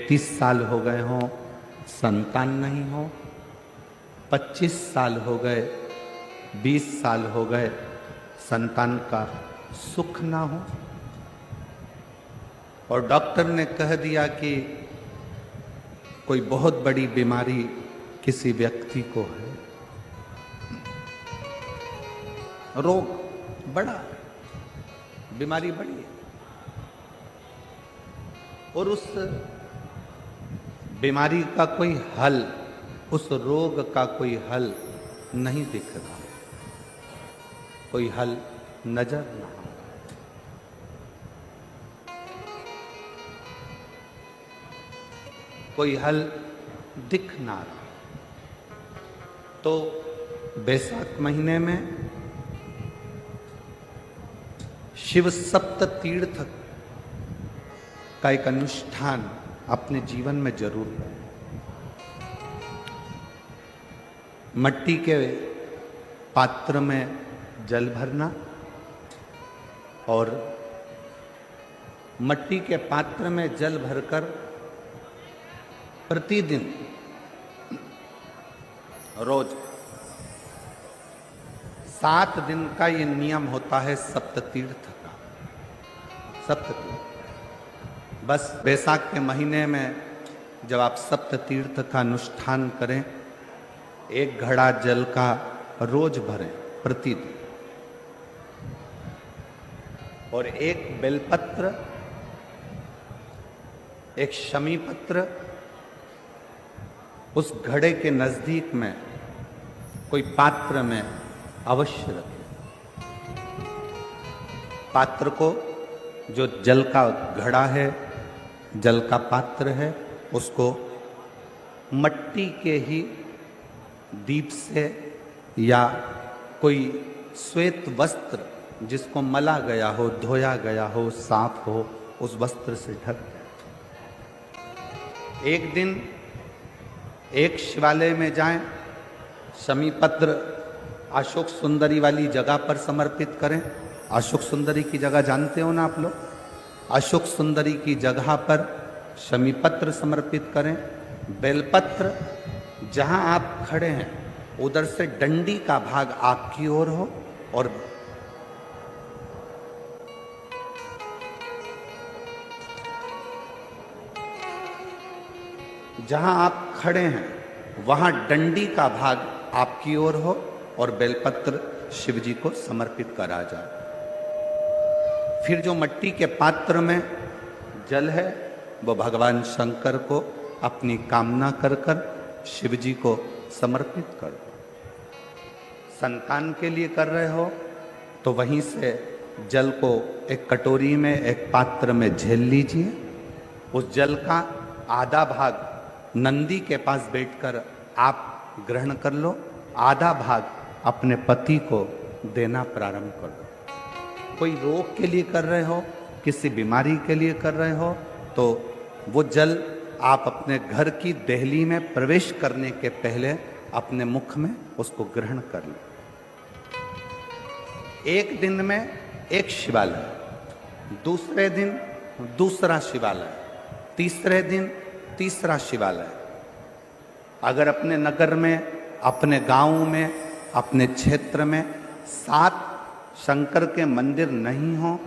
31 साल हो गए हों, संतान नहीं हो, 25 साल हो गए, 20 साल हो गए, संतान का सुख ना हो, और डॉक्टर ने कह दिया कि कोई बहुत बड़ी बीमारी किसी व्यक्ति को है, रोग बड़ा है, बीमारी बड़ी है, और उस बीमारी का कोई हल, उस रोग का कोई हल नहीं दिख रहा, कोई हल नजर ना आ, कोई हल दिख ना रहा। तो बैसाख महीने में शिव सप्त तीर्थ का एक अनुष्ठान अपने जीवन में जरूर करें। मट्टी के पात्र में जल भरना और मट्टी के पात्र में जल भरकर प्रतिदिन रोज 7 दिन का ये नियम होता है सप्ततीर्थ का। सप्ततीर्थ बस बैसाख के महीने में जब आप सप्ततीर्थ का अनुष्ठान करें, 1 घड़ा जल का रोज भरें प्रतिदिन, और 1 बेलपत्र, 1 शमी पत्र उस घड़े के नजदीक में कोई पात्र में अवश्य रखें। पात्र को, जो जल का घड़ा है, जल का पात्र है, उसको मट्टी के ही दीप से या कोई श्वेत वस्त्र जिसको मला गया हो, धोया गया हो, साफ हो, उस वस्त्र से ढक दें। एक दिन एक शिवालय में जाएं, शमी पत्र अशोक सुंदरी वाली जगह पर समर्पित करें। अशोक सुंदरी की जगह जानते हो ना आप लोग? अशोक सुंदरी की जगह पर शमी पत्र समर्पित करें। बेलपत्र जहां आप खड़े हैं उधर से डंडी का भाग आपकी ओर हो, और जहां आप खड़े हैं वहां डंडी का भाग आपकी ओर हो और बेलपत्र शिव जी को समर्पित करा जाए। फिर जो मट्टी के पात्र में जल है वो भगवान शंकर को अपनी कामना कर कर शिव जी को समर्पित कर दो। संतान के लिए कर रहे हो तो वहीं से जल को एक कटोरी में, एक पात्र में झेल लीजिए। उस जल का आधा भाग नंदी के पास बैठकर आप ग्रहण कर लो, आधा भाग अपने पति को देना प्रारंभ कर दो। कोई रोग के लिए कर रहे हो, किसी बीमारी के लिए कर रहे हो, तो वो जल आप अपने घर की देहली में प्रवेश करने के पहले अपने मुख में उसको ग्रहण कर लो। एक दिन में एक शिवालय, दूसरे दिन दूसरा शिवालय, तीसरे दिन तीसरा शिवालय। अगर अपने नगर में, अपने गांव में, अपने क्षेत्र में 7 शंकर के मंदिर नहीं हो,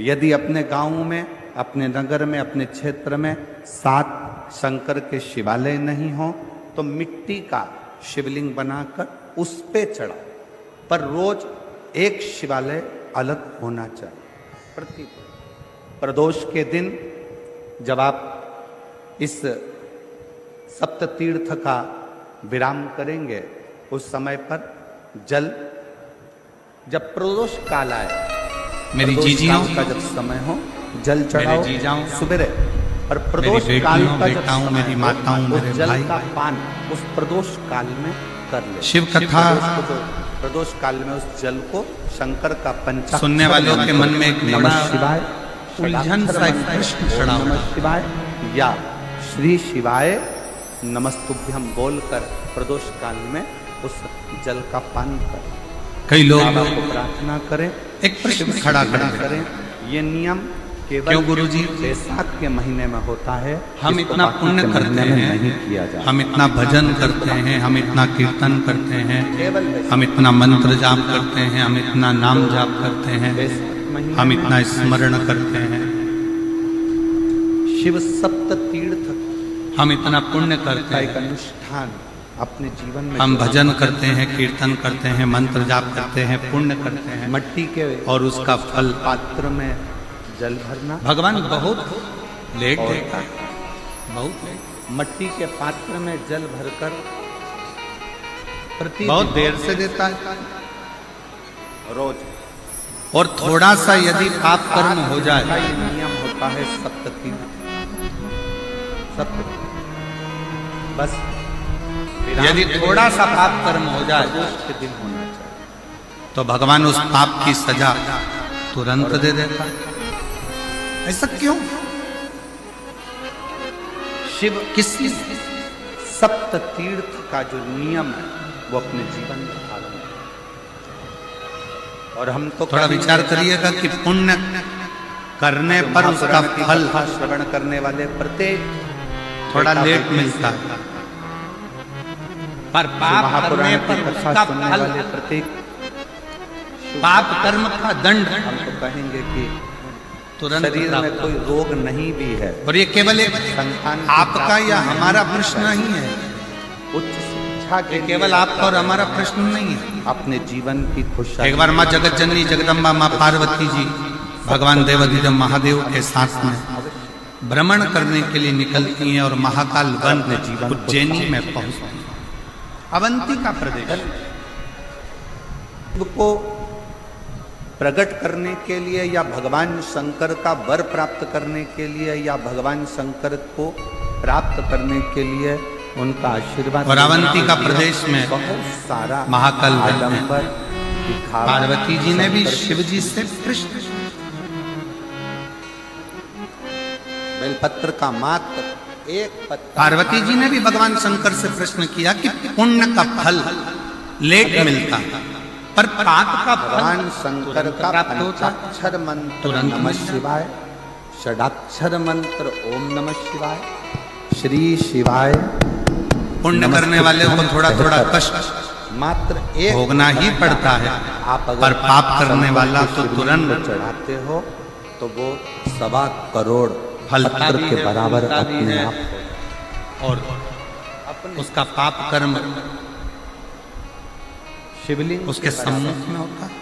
यदि अपने गांव में, अपने नगर में, अपने क्षेत्र में 7 शंकर के शिवालय नहीं हो, तो मिट्टी का शिवलिंग बनाकर उस पे चढ़ाओ, पर रोज एक शिवालय अलग होना चाहिए। प्रति प्रदोष के दिन जब आप इस सप्ततीर्थ का विराम करेंगे, उस समय पर जल, जब प्रदोष काल आए, मेरी जीजियों का जब समय हो, जल चढ़ाओ सुबह। पर प्रदोष काल का जब समय, मेरी माताओं, मेरे जल का पान उस प्रदोष काल में कर ले। शिव कथा प्रदोष काल में उस जल को शंकर का पंचाक्षर सुनने वालों के मन में एक नमः शिवाय, उलझन सा एक प्रश्न खड़ा हो, नमः शिवाय या श्री शिवाय नमस्तुभ्यम बोलकर प्रदोष काल में उस जल का पान करें। कई लोग को प्रार्थना करें, एक प्रश्न खड़ा करें। ये नियम केवल क्यों गुरुजी? बैसाख के महीने में होता है। हम इसको इतना बाकी पुण्य के करते महीने में हैं, नहीं किया जाता। हम इतना भजन करते हैं, हम इतना कीर्तन करते हैं, केवल हम इतना मंत्र जाप करते हैं, हम इतना नाम जाप करते हैं, बैसाख महीने हम में इतना स्मरण करते हैं, शिव सप्त तीर्थ हम इतना पुण्य का करते एक हैं, अनुष्ठान अपने जीवन में हम भजन करते हैं, कीर्तन करते हैं, मंत्र जाप करते हैं, पुण्य करते हैं, मट्टी के और उसका फल पात्र में जल भरना। भगवान बहुत लेट देता है, बहुत लेट, मट्टी के पात्र में जल भरकर बहुत देर से देता है। रोज और थोड़ा सा यदि पाप कर्म हो का जाए, ये नियम होता है सप्तती सप्त बस यदि थोड़ा सा पाप कर्म हो जाए प्रदोष के दिन होना चाहिए। तो भगवान उस पाप की सजा तुरंत दे देता है। ऐसा क्यों? शिव किसी सप्त तीर्थ का जो नियम है वो अपने जीवन में धारण है। और हम तो थोड़ा विचार करिएगा कि पुण्य करने पर उसका फल श्रवण करने वाले प्रत्येक थोड़ा लेट मिलता है, पर पाप करने पर उसका फल, प्रत्येक पाप कर्म का दंड हम तो कहेंगे कि तुरंत शरीर में प्राप्त कोई रोग नहीं भी है, और ये केवल एक संतान की आपका प्राप्ति या नहीं हमारा होनी प्रश्न चाहिए। नहीं है, उच्च शिक्षा के ये लिए केवल आपका और हमारा प्रश्न नहीं है। अपने जीवन की खुशहाली एक बार माँ जगत जननी जगदम्बा माँ पार्वती जी भगवान देवाधिदेव महादेव के साथ में भ्रमण करने के लिए निकलती हैं और महाकाल वन उज्जैनी में पहुंचती हैं, अवंती का प्रदेश। को प्रकट करने के लिए या भगवान शंकर का वर प्राप्त करने के लिए या भगवान शंकर को प्राप्त करने के लिए उनका आशीर्वाद और अवंती का प्रदेश में बहुत सारा महाकाल वन में आडंबर दिखावा पार्वती जी ने भी शंकर शिव जी से प्रश्न, बेलपत्र का मात्र एक पत्ता, पार्वती जी ने भी भगवान शंकर से प्रश्न किया कि पुण्य का फल लेट मिलता है, पर पाप का फल भगवान शंकर का प्राप्त होता है। पंचाक्षर मंत्र तुरंत नमः शिवाय, षडाक्षर मंत्र ओम नमः शिवाय, श्री शिवाय पुण्य करने वाले को थोड़ा थोड़ा कष्ट मात्र एक भोगना ही पड़ता है, आप अगर पर पाप करने वाला तो शिवलिंग तुरंत को चढ़ाते हो तो वो 1.25 करोड़ फलता पत्र भी के है, बराबर फलता भी अपने है। आप हो जाता और है। उसका पाप कर्म शिवलिंग उसके सम्मुख में होता है।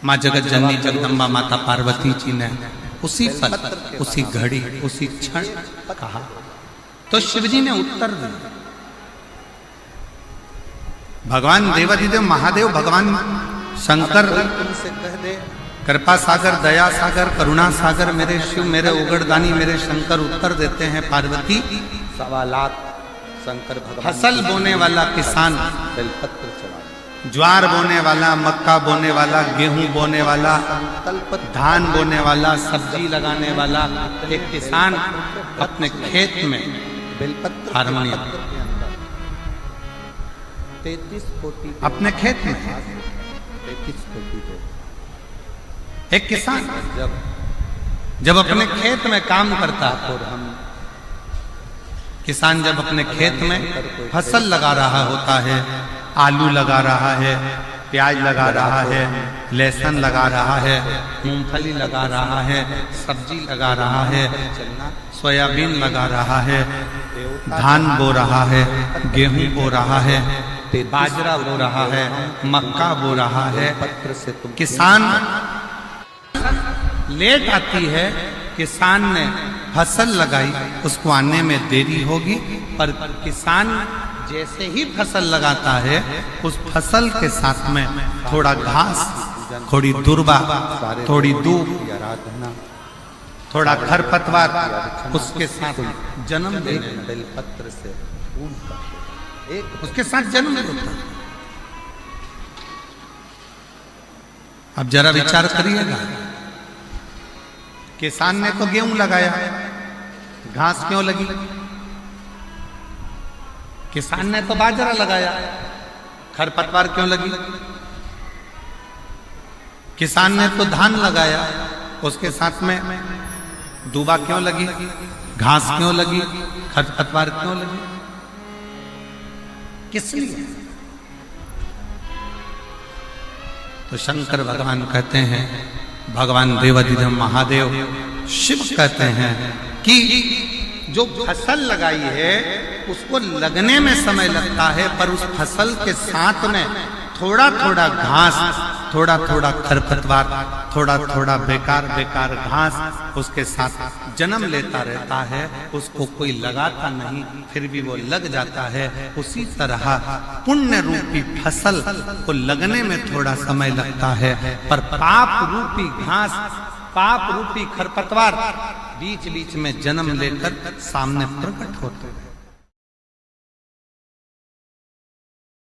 माँ जगत जननी जगदम्बा माता पार्वती जी ने उसी पल, उसी घड़ी, उसी क्षण कहा, तो शिव जी ने उत्तर दिया। भगवान देवाधिदेव महादेव भगवान शंकर तुमसे कह दे कृपा सागर, दया सागर, करुणा सागर मेरे शिव, मेरे उगड़दानी, मेरे शंकर उत्तर देते हैं, पार्वती 1.25 लाख शंकर भगवान फसल बोने वाला किसान, बेलपत्र चढ़ा, ज्वार बोने वाला, मक्का बोने वाला, गेहूं बोने वाला, संकल्प धान बोने वाला, सब्जी लगाने वाला एक किसान अपने खेत में बेलपत्र हारमोनियम 33 कोटि अपने खेत में 33 कोटि थे। एक किसान जब जब अपने खेत में काम करता है, और हम किसान जब अपने खेत में फसल लगा रहा होता है, आलू लगा रहा है, प्याज लगा रहा है, लहसुन लगा रहा है, मूंगफली लगा रहा है, सब्जी लगा रहा है, चलना सोयाबीन लगा रहा है, धान बो रहा है, गेहूं बो रहा है, बाजरा बो रहा है, मक्का बो रहा है, पत्र से तुम किसान लेट आती है, किसान ने फसल लगाई, उसको आने में देरी होगी, पर किसान जैसे ही फसल लगाता है उस फसल के साथ में थोड़ा घास, थोड़ी दुर्बा, थोड़ी दूब, आराधना थोड़ा खरपतवार उसके साथ जन्म ले लेना, बेलपत्र से पूर्ण करते एक उसके साथ जन्म ले लेता है। अब जरा विचार करिएगा, किसान ने तो गेहूं लगाया, घास क्यों लगी? किसान ने तो बाजरा लगाया, खरपतवार क्यों लगी? किसान ने तो धान लगाया, उसके साथ में दूबा क्यों लगी, घास क्यों लगी, खरपतवार क्यों लगी, किस लिए? तो शंकर भगवान कहते हैं, भगवान देवाधिदेव महादेव शिव कहते हैं कि जो फसल लगाई है उसको लगने में समय लगता है, पर उस फसल के साथ में थोड़ा थोड़ा घास, थोड़ा थोड़ा खरपतवार, थोड़ा थोड़ा बेकार बेकार घास उसके साथ जन्म लेता रहता है, उसको कोई लगाता नहीं, फिर भी वो लग जाता है। उसी तरह पुण्य रूपी फसल को लगने में थोड़ा समय लगता है, पर पाप रूपी घास, पाप रूपी खरपतवार बीच बीच में जन्म लेकर सामने प्रकट होते हैं।